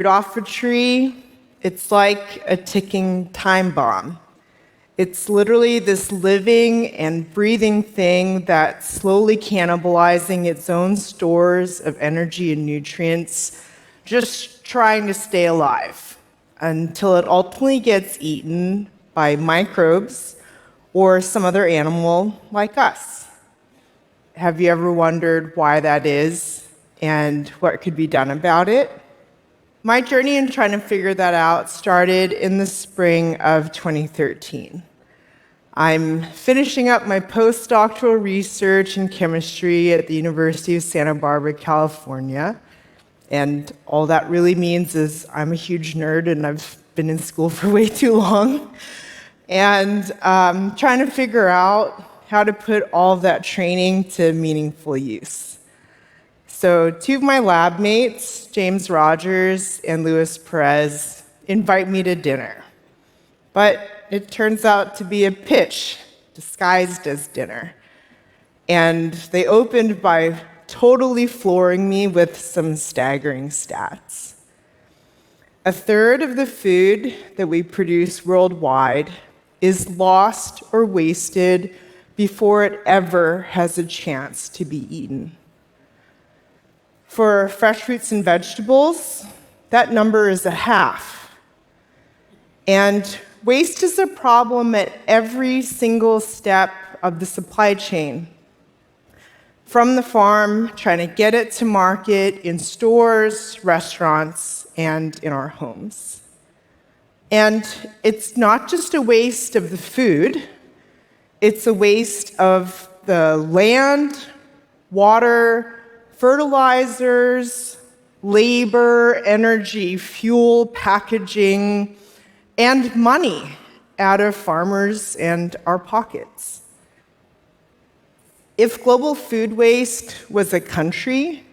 Off a tree, it's like a ticking time bomb. It's literally this living and breathing thing that's slowly cannibalizing its own stores of energy and nutrients, just trying to stay alive until it ultimately gets eaten by microbes or some other animal like us. Have you ever wondered why that is and what could be done about it? My journey in trying to figure that out started in the spring of 2013. I'm finishing up my postdoctoral research in chemistry at the University of Santa Barbara, California. And all that really means is I'm a huge nerd and I've been in school for way too long. And trying to figure out how to put all of that training to meaningful use. So two of my lab mates, James Rogers and Luis Perez, invite me to dinner. But it turns out to be a pitch disguised as dinner. And they opened by totally flooring me with some staggering stats. A third of the food that we produce worldwide is lost or wasted before it ever has a chance to be eaten. For fresh fruits and vegetables, that number is a half. And waste is a problem at every single step of the supply chain. From the farm, trying to get it to market in stores, restaurants, and in our homes. And it's not just a waste of the food, it's a waste of the land, water, fertilizers, labor, energy, fuel, packaging, and money out of farmers and our pockets. If global food waste was a country,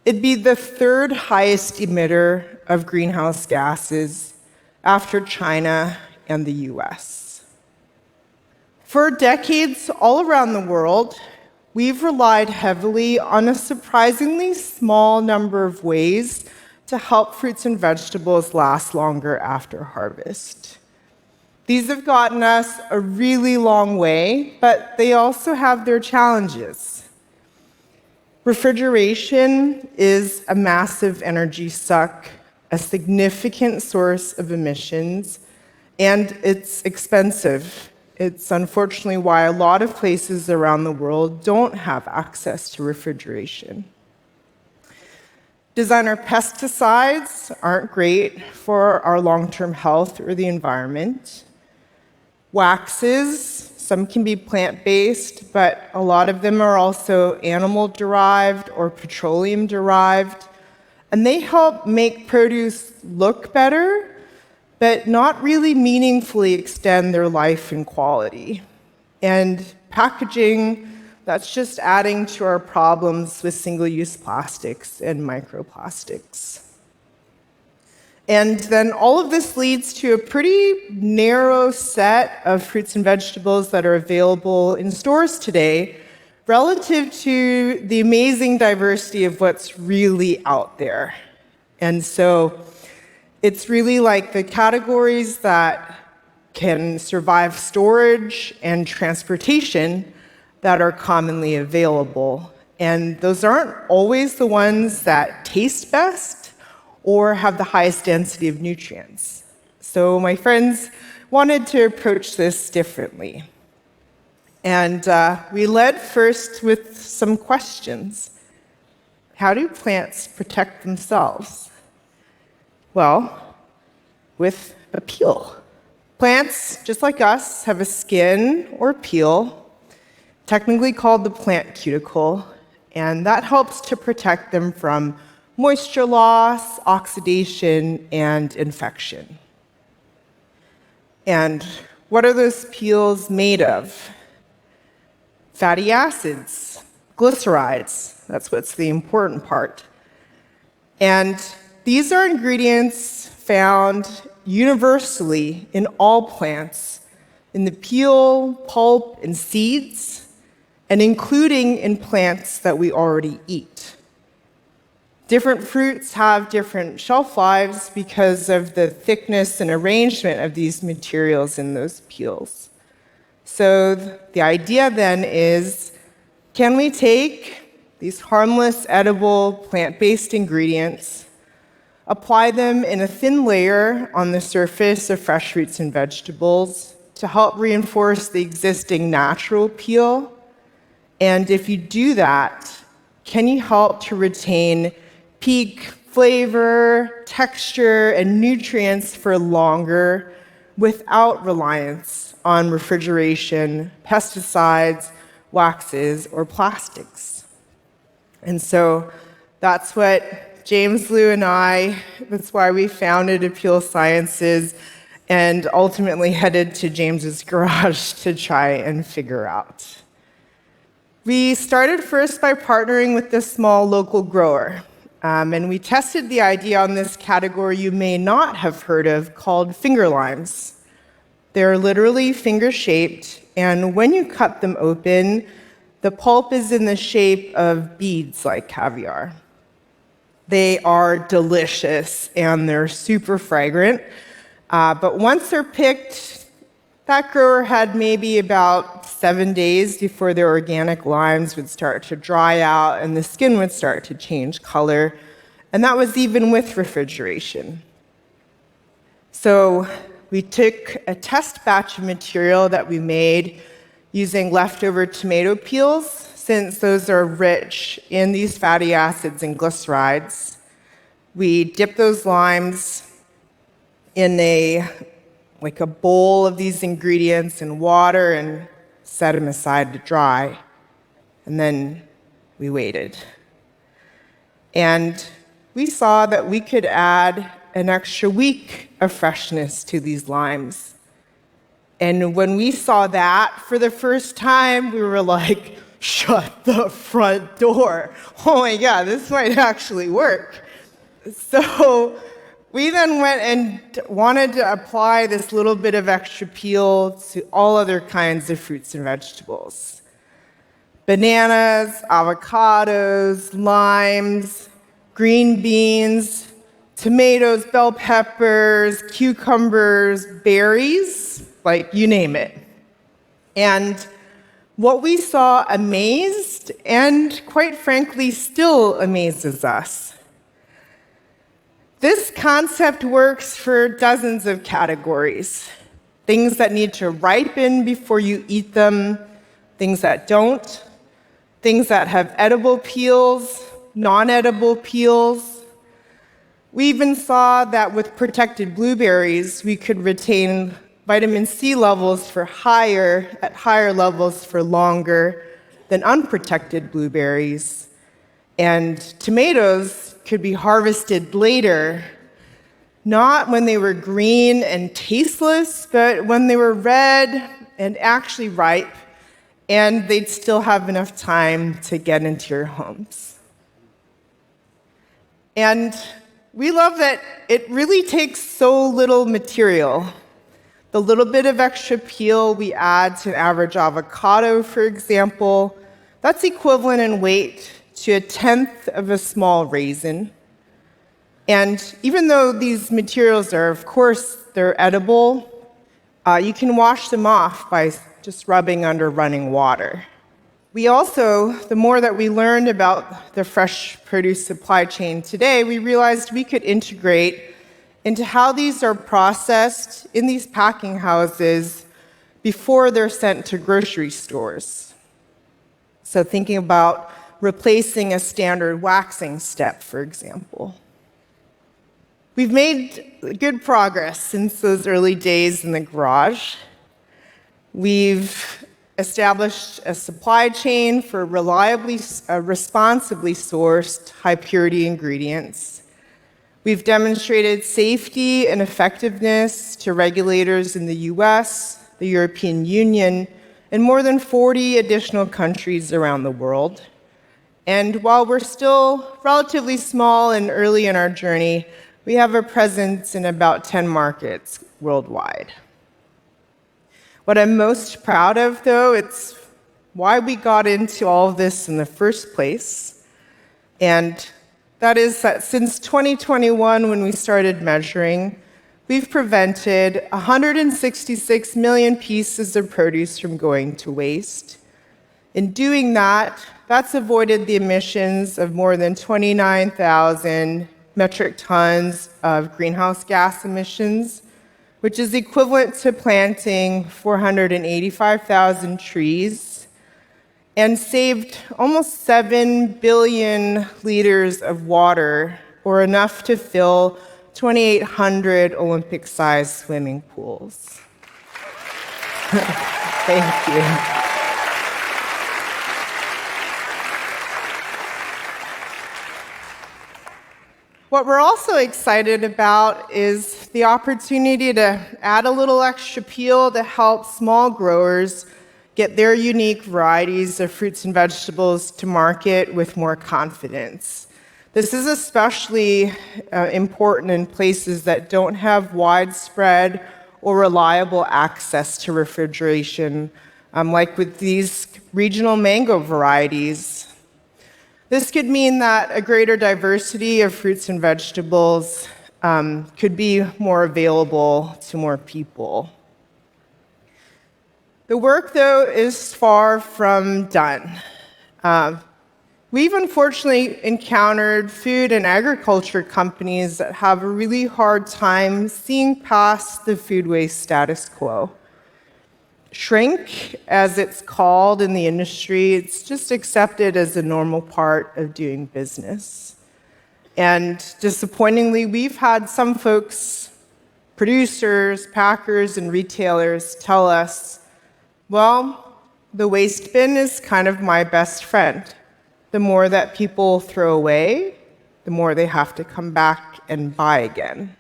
it'd be the third highest emitter of greenhouse gases after China and the US. For decades all around the world, we've relied heavily on a surprisingly small number of ways to help fruits and vegetables last longer after harvest. These have gotten us a really long way, but they also have their challenges. Refrigeration is a massive energy suck, a significant source of emissions, and it's expensive. It's unfortunately why a lot of places around the world don't have access to refrigeration. Designer pesticides aren't great for our long-term health or the environment. Waxes, some can be plant-based, but a lot of them are also animal-derived or petroleum-derived, and they help make produce look better, but not really meaningfully extend their life and quality. And packaging, that's just adding to our problems with single-use plastics and microplastics. And then all of this leads to a pretty narrow set of fruits and vegetables that are available in stores today relative to the amazing diversity of what's really out there. And so it's really like the categories that can survive storage and transportation that are commonly available. And those aren't always the ones that taste best or have the highest density of nutrients. So my friends wanted to approach this differently. And we led first with some questions. How do plants protect themselves? Well, with a peel. Plants, just like us, have a skin or peel, technically called the plant cuticle, and that helps to protect them from moisture loss, oxidation, and infection. And what are those peels made of? Fatty acids, glycerides, that's what's the important part. And these are ingredients found universally in all plants, in the peel, pulp, and seeds, and including in plants that we already eat. Different fruits have different shelf lives because of the thickness and arrangement of these materials in those peels. So the idea then is, can we take these harmless, edible, plant-based ingredients, apply them in a thin layer on the surface of fresh fruits and vegetables to help reinforce the existing natural peel? And if you do that, can you help to retain peak flavor, texture, and nutrients for longer without reliance on refrigeration, pesticides, waxes, or plastics? And so that's what James Liu and that's why we founded Appeal Sciences and ultimately headed to James's garage to try and figure out. We started first by partnering with this small local grower. And we tested the idea on this category you may not have heard of called finger limes. They're literally finger-shaped, and when you cut them open, the pulp is in the shape of beads like caviar. They are delicious, and they're super fragrant. But once they're picked, that grower had maybe about 7 days before their organic limes would start to dry out and the skin would start to change color. And that was even with refrigeration. So we took a test batch of material that we made using leftover tomato peels, since those are rich in these fatty acids and glycerides. We dipped those limes in a bowl of these ingredients in water and set them aside to dry. And then we waited. And we saw that we could add an extra week of freshness to these limes. And when we saw that for the first time, we were like, shut the front door. Oh my God, this might actually work. So we then went and wanted to apply this little bit of extra peel to all other kinds of fruits and vegetables. Bananas, avocados, limes, green beans, tomatoes, bell peppers, cucumbers, berries, like you name it. And what we saw amazed, and quite frankly still amazes us. This concept works for dozens of categories. Things that need to ripen before you eat them, things that don't, things that have edible peels, non-edible peels. We even saw that with protected blueberries, we could retain vitamin C levels at higher levels for longer than unprotected blueberries. And tomatoes could be harvested later, not when they were green and tasteless, but when they were red and actually ripe, and they'd still have enough time to get into your homes. And we love that it really takes so little material. The little bit of extra peel we add to an average avocado, for example, that's equivalent in weight to 1/10 of a small raisin. And even though these materials are, of course, they're edible, you can wash them off by just rubbing under running water. We also, the more that we learned about the fresh produce supply chain today, we realized we could integrate into how these are processed in these packing houses before they're sent to grocery stores. So thinking about replacing a standard waxing step, for example. We've made good progress since those early days in the garage. We've established a supply chain for responsibly sourced, high-purity ingredients. We've demonstrated safety and effectiveness to regulators in the US, the European Union, and more than 40 additional countries around the world. And while we're still relatively small and early in our journey, we have a presence in about 10 markets worldwide. What I'm most proud of, though, it's why we got into all of this in the first place. And That is that since 2021, when we started measuring, we've prevented 166 million pieces of produce from going to waste. In doing that, that's avoided the emissions of more than 29,000 metric tons of greenhouse gas emissions, which is equivalent to planting 485,000 trees, and saved almost 7 billion liters of water, or enough to fill 2,800 Olympic-sized swimming pools. Thank you. What we're also excited about is the opportunity to add a little extra peel to help small growers get their unique varieties of fruits and vegetables to market with more confidence. This is especially important in places that don't have widespread or reliable access to refrigeration, like with these regional mango varieties. This could mean that a greater diversity of fruits and vegetables could be more available to more people. The work, though, is far from done. We've unfortunately encountered food and agriculture companies that have a really hard time seeing past the food waste status quo. Shrink, as it's called in the industry, it's just accepted as a normal part of doing business. And disappointingly, we've had some folks, producers, packers, and retailers tell us, well, the waste bin is kind of my best friend. The more that people throw away, the more they have to come back and buy again.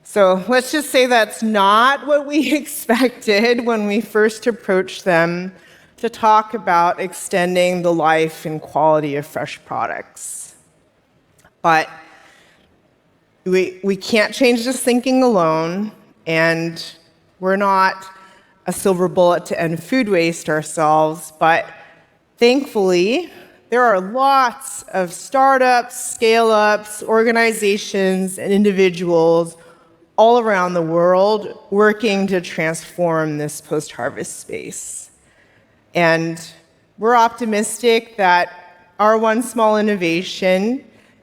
So let's just say that's not what we expected when we first approached them to talk about extending the life and quality of fresh products. But we can't change this thinking alone, and we're not a silver bullet to end food waste ourselves, but thankfully, there are lots of startups, scale-ups, organizations, and individuals all around the world working to transform this post-harvest space. And we're optimistic that our one small innovation,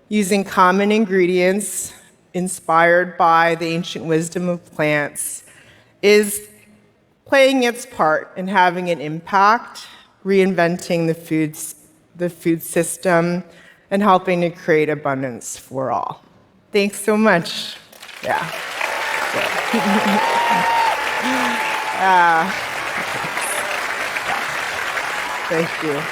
using common ingredients inspired by the ancient wisdom of plants, is playing its part in having an impact, reinventing the food system, and helping to create abundance for all. Thanks so much. Yeah. Thank you.